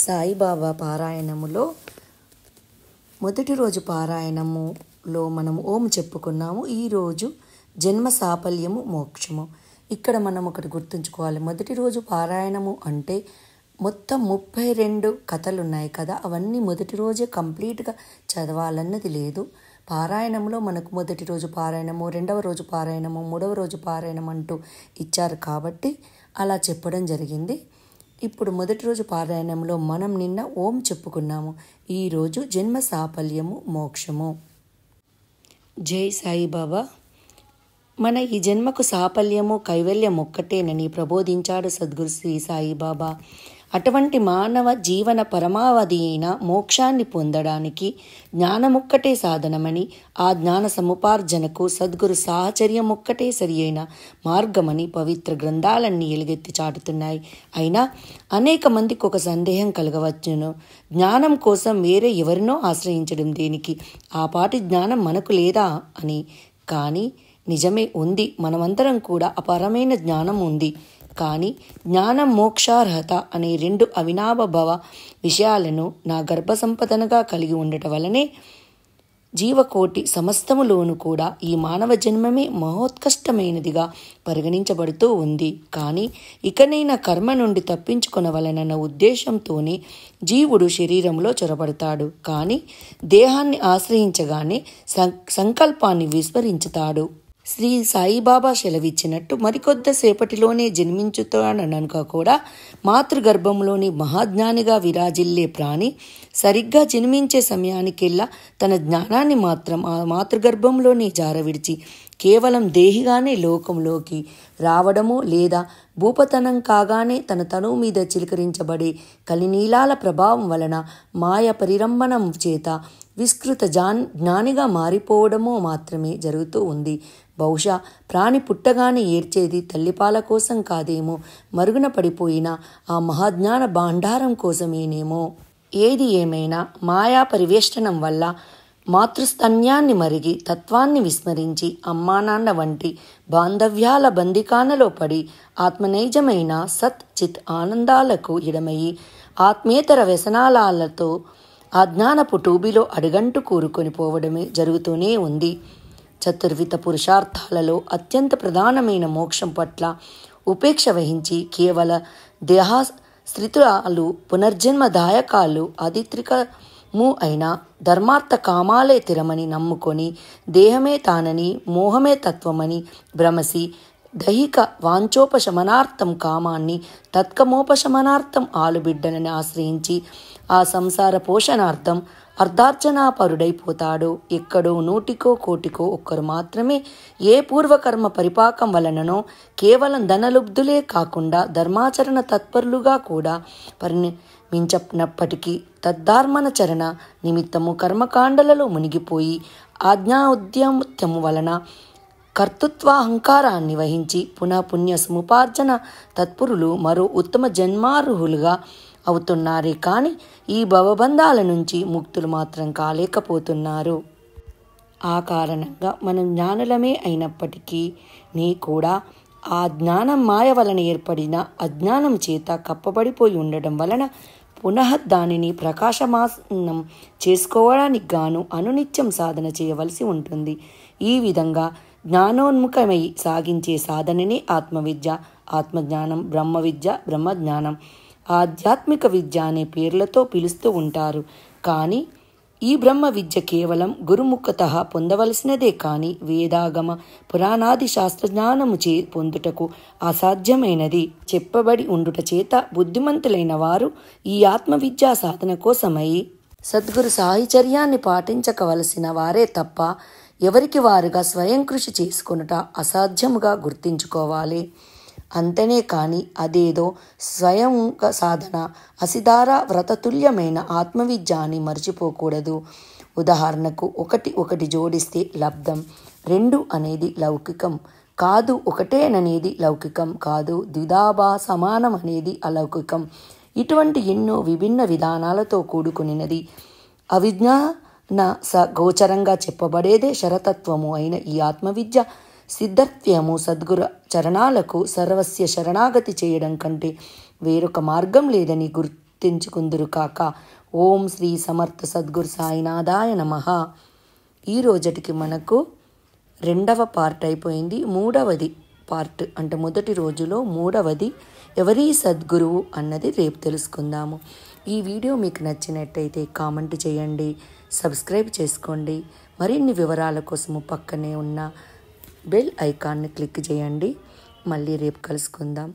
సాయిబాబా పారాయణములో మొదటి రోజు పారాయణములో మనం ఓం చెప్పుకున్నాము. ఈరోజు జన్మ సాఫల్యము మోక్షము. ఇక్కడ మనం ఒకటి గుర్తుంచుకోవాలి. మొదటి రోజు పారాయణము అంటే మొత్తం 32 కథలు ఉన్నాయి కదా, అవన్నీ మొదటి రోజే కంప్లీట్గా చదవాలన్నది లేదు. పారాయణంలో మనకు మొదటి రోజు పారాయణము, రెండవ రోజు పారాయణము, మూడవ రోజు పారాయణం అంటూ ఇచ్చారు కాబట్టి అలా చెప్పడం జరిగింది. ఇప్పుడు మొదటి రోజు పారాయణంలో మనం నిన్న ఓం చెప్పుకున్నాము. ఈరోజు జన్మ సాఫల్యము మోక్షము. జై సాయిబాబా. మన ఈ జన్మకు సాఫల్యము కైవల్యం ఒక్కటేనని ప్రబోధించాడు సద్గురు శ్రీ సాయిబాబా. అటువంటి మానవ జీవన పరమావధి అయిన మోక్షాన్ని పొందడానికి జ్ఞానమొక్కటే సాధనమని, ఆ జ్ఞాన సముపార్జనకు సద్గురు సాహచర్యమొక్కటే సరి అయిన మార్గమని పవిత్ర గ్రంథాలన్నీ ఎలుగెత్తి చాటుతున్నాయి. అయినా అనేక మందికి ఒక సందేహం కలగవచ్చును. జ్ఞానం కోసం వేరే ఎవరినో ఆశ్రయించడం దేనికి? ఆ పాటి జ్ఞానం మనకు లేదా అని. కానీ నిజమే ఉంది, మనమందరం కూడా అపారమైన జ్ఞానం ఉంది. కానీ జ్ఞానం, మోక్షార్హత అనే 2 అవినాభావ విషయాలను నా గర్భసంపదనగా కలిగి ఉండటం వలనే జీవకోటి సమస్తములోనూ కూడా ఈ మానవ జన్మమే మహోత్కష్టమైనదిగా పరిగణించబడుతూ ఉంది. కానీ ఇకనైనా కర్మ నుండి తప్పించుకొనవలనన్న ఉద్దేశంతోనే జీవుడు శరీరంలో చొరబడతాడు. కానీ దేహాన్ని ఆశ్రయించగానే సంకల్పాన్ని విస్మరించుతాడు. శ్రీ సాయిబాబా సెలవిచ్చినట్టు మరికొద్దిసేపటిలోనే జన్మించుతాడనక కూడా మాతృగర్భంలోని మహాజ్ఞానిగా విరాజిల్లే ప్రాణి సరిగ్గా జన్మించే సమయానికెల్లా తన జ్ఞానాన్ని మాత్రం ఆ మాతృగర్భంలోనే జారవిడిచి కేవలం దేహిగానే లోకంలోకి రావడమో, లేదా భూపతనం కాగానే తన తనువు మీద చిలకరించబడే కలినీలాల ప్రభావం వలన మాయ పరిరంభణం చేత విస్కృత జ్ఞానిగా మారిపోవడమో మాత్రమే జరుగుతూ ఉంది. బహుశా ప్రాణి పుట్టగానే ఏడ్చేది తల్లిపాల కోసం కాదేమో, మరుగున పడిపోయిన ఆ మహాజ్ఞాన భాండారం కోసమేనేమో. ఏది ఏమైనా మాయా పరివేష్టనం వల్ల మాతృస్తన్యాన్ని మరిగి తత్వాన్ని విస్మరించి అమ్మానాన్న వంటి బాంధవ్యాల బందికానలో పడి ఆత్మనైజమైన సత్ చిత్ ఆనందాలకు ఎడమయి ఆత్మేతర వ్యసనాలతో అజ్ఞానపు టూబిలో అడుగంటు కూరుకొని పోవడమే జరుగుతూనే ఉంది. చతుర్విధ పురుషార్థాలలో అత్యంత ప్రధానమైన మోక్షం పట్ల ఉపేక్ష వహించి కేవల దేహాశ్రితులు పునర్జన్మదాయకాలు అధిత్రికము అయిన ధర్మార్థ కామాలే తిరమని నమ్ముకొని దేహమే తానని, మోహమే తత్వమని భ్రమసి దైహిక వాంఛోపశమనార్థం కామాన్ని, తత్కమోపశమనార్థం ఆలుబిడ్డనని ఆశ్రయించి ఆ సంసార పోషణార్థం అర్ధార్జనాపరుడైపోతాడు. ఎక్కడో 100కో 1,00,00,000కో ఒక్కరు మాత్రమే ఏ పూర్వకర్మ పరిపాకం వలననో కేవలం ధనలుబ్ధులే కాకుండా ధర్మాచరణ తత్పరులుగా కూడా పరిణమించినప్పటికీ తద్ధార్మణచరణ నిమిత్తము కర్మకాండలలో మునిగిపోయి ఆజ్ఞా ఉద్యమము వలన కర్తృత్వాహంకారాన్ని వహించి పునఃపుణ్య సముపార్జన తత్పరులు మరో ఉత్తమ జన్మార్హులుగా అవుతున్నారే కానీ ఈ భవబంధాల నుంచి ముక్తులు మాత్రం కాలేకపోతున్నారు. ఆ కారణంగా మనం జ్ఞానులమే అయినప్పటికీ కూడా ఆ జ్ఞానం మాయ వలన ఏర్పడిన అజ్ఞానం చేత కప్పబడిపోయి ఉండడం వలన పునః దానిని ప్రకాశమానం చేసుకోవడానికి గాను అనునిత్యం సాధన చేయవలసి ఉంటుంది. ఈ విధంగా జ్ఞానోన్ముఖమై సాగించే సాధననే ఆత్మవిద్య, ఆత్మజ్ఞానం, బ్రహ్మ విద్య, బ్రహ్మజ్ఞానం, ఆధ్యాత్మిక విద్య అనే పేర్లతో పిలుస్తూ ఉంటారు. కానీ ఈ బ్రహ్మ విద్య కేవలం గురుముఖత పొందవలసినదే కానీ వేదాగమ పురాణాది శాస్త్రజ్ఞానము పొందుటకు అసాధ్యమైనది చెప్పబడి ఉండుట చేత బుద్ధిమంతులైన వారు ఈ ఆత్మవిద్యా సాధన కోసమై సద్గురు సాహిచర్యాన్ని పాటించకవలసిన వారే తప్ప ఎవరికి వారుగా స్వయం కృషి చేసుకొనుట అసాధ్యముగా గుర్తించుకోవాలి. అంతనే కాని అదేదో స్వయం సాధన అసిధార వ్రతతుల్యమైన ఆత్మవిద్య అని మర్చిపోకూడదు. ఉదాహరణకు ఒకటి జోడిస్తే లబ్ధం, 2 అనేది లౌకికం కాదు, ఒకటేననేది లౌకికం కాదు, ద్విధాభా సమానం అనేది అలౌకికం. ఇటువంటి ఎన్నో విభిన్న విధానాలతో కూడుకునినది అవిజ్ఞాన గోచరంగా చెప్పబడేదే శరతత్వము అయిన ఈ ఆత్మవిద్య సిద్ధత్వము సద్గురు చరణాలకు సర్వస్య శరణాగతి చేయడం కంటే వేరొక మార్గం లేదని ప్రాప్తించుకుందురు కాక. ఓం శ్రీ సమర్థ సద్గురు సాయినాథాయ నమః. ఈ రోజుటికి మనకు 2వ పార్ట్ అయిపోయింది. 3వది పార్ట్ అంటే మొదటి రోజులో 3వది ఎవరి సద్గురువు అన్నది రేపు తెలుసుకుందాము. ఈ వీడియో మీకు నచ్చినట్టయితే కామెంట్ చేయండి, సబ్స్క్రైబ్ చేసుకోండి. మరిన్ని వివరాల కోసము పక్కనే ఉన్న బెల్ ఐకాన్ని క్లిక్ చేయండి. మళ్ళీ రేపు కలుసుకుందాం.